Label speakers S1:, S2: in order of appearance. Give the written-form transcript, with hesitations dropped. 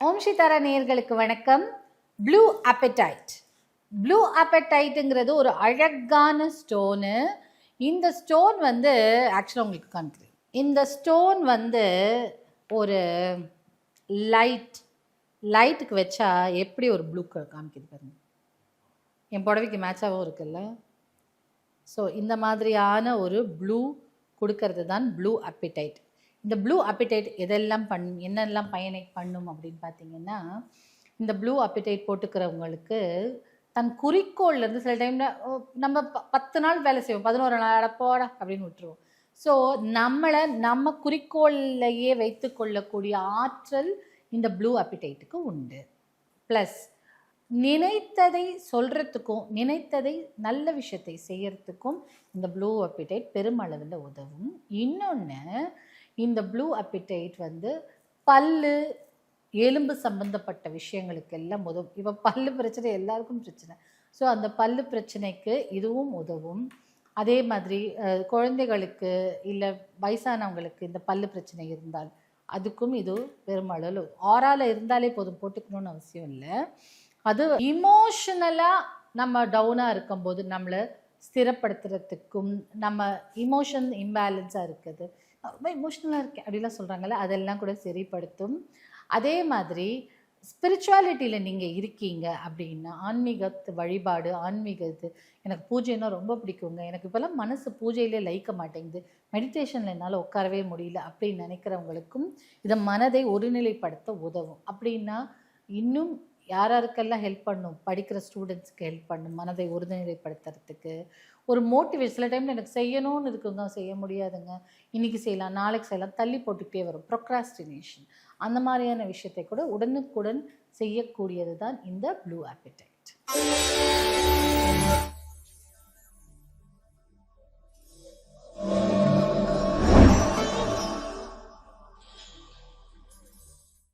S1: ஓம் ஸ்ரீதாரா நேயர்களுக்கு வணக்கம். Blue appetite. Blue அப்படைட்டுங்கிறது ஒரு அழகான ஸ்டோனு. இந்த ஸ்டோன் வந்து ஆக்சுவலாக உங்களுக்கு காமிக்கிறேன். இந்த ஸ்டோன் வந்து ஒரு லைட்டுக்கு வச்சா எப்படி ஒரு ப்ளூ கலர் காமிக்குது பாருங்க. என் புடவைக்கு மேட்சாகவும் இருக்குல்ல. ஸோ இந்த மாதிரியான ஒரு ப்ளூ கொடுக்கறது தான் ப்ளூ அப்படைட். இந்த ப்ளூ அப்படைட் எதெல்லாம் என்னெல்லாம் பயனை பண்ணும் அப்படின்னு பார்த்தீங்கன்னா, இந்த ப்ளூ அப்படைட் போட்டுக்கிறவங்களுக்கு தன் குறிக்கோள்லேருந்து சில டைமில் நம்ம 10 நாள் வேலை செய்வோம், 11 நாள் அடப்போடா அப்படின்னு விட்டுருவோம். ஸோ நம்ம குறிக்கோள்லையே வைத்து கொள்ளக்கூடிய ஆற்றல் இந்த ப்ளூ அப்படைட்டுக்கு உண்டு. ப்ளஸ் நினைத்ததை சொல்கிறதுக்கும் நினைத்ததை நல்ல விஷயத்தை செய்யறதுக்கும் இந்த ப்ளூ அப்படைட் பெருமளவில் உதவும். இன்னொன்று, இந்த ப்ளூ அப்படைட் வந்து பல்லு எலும்பு சம்பந்தப்பட்ட விஷயங்களுக்கு எல்லாம் உதவும். இப்போ பல்லு பிரச்சனை எல்லாருக்கும் பிரச்சனை. ஸோ அந்த பல்லு பிரச்சனைக்கு இதுவும் உதவும். அதே மாதிரி குழந்தைகளுக்கு இல்லை வயசானவங்களுக்கு இந்த பல்லு பிரச்சனை இருந்தால் அதுக்கும் இது பெருமளவு ஆறால் இருந்தாலே போதும், போட்டுக்கணும்னு அவசியம் இல்லை. அது இமோஷனலாக நம்ம டவுனாக இருக்கும்போது நம்மளை ஸ்திரப்படுத்துறதுக்கும், நம்ம இமோஷன் இம்பேலன்ஸாக இருக்குது, ரொம்ப இமோஷ்னலாக இருக்கேன் அப்படிலாம் சொல்கிறாங்கல்ல, அதெல்லாம் கூட சரிப்படுத்தும். அதே மாதிரி ஸ்பிரிச்சுவாலிட்டியில் நீங்கள் இருக்கீங்க அப்படின்னா, ஆன்மீகத்து வழிபாடு, ஆன்மீகத்து எனக்கு பூஜைன்னா ரொம்ப பிடிக்குங்க, எனக்கு இப்போல்லாம் மனசு பூஜையிலே லயிக்க மாட்டேங்குது, மெடிடேஷனில் என்னால் உட்காரவே முடியல அப்படின்னு நினைக்கிறவங்களுக்கும் இதை மனதை ஒருநிலைப்படுத்த உதவும். அப்படின்னா இன்னும் யாராருக்கெல்லாம் ஹெல்ப் பண்ணும், படிக்கிற ஸ்டூடெண்ட்ஸ்க்கு ஹெல்ப் பண்ணும், மனதை ஒருநிலைப்படுத்துறதுக்கு ஒரு மோட்டிவேட். சில டைமில் எனக்கு செய்யணும்னு இருக்குங்க, செய்ய முடியாதுங்க, இன்றைக்கி செய்யலாம் நாளைக்கு செய்யலாம், தள்ளி போட்டுக்கிட்டே வரும், ப்ரொக்ராஸ்டினேஷன். அந்த மாதிரியான விஷயத்தை கூட உடனுக்குடன் செய்யக்கூடியது தான் இந்த ப்ளூ அப்படைட்.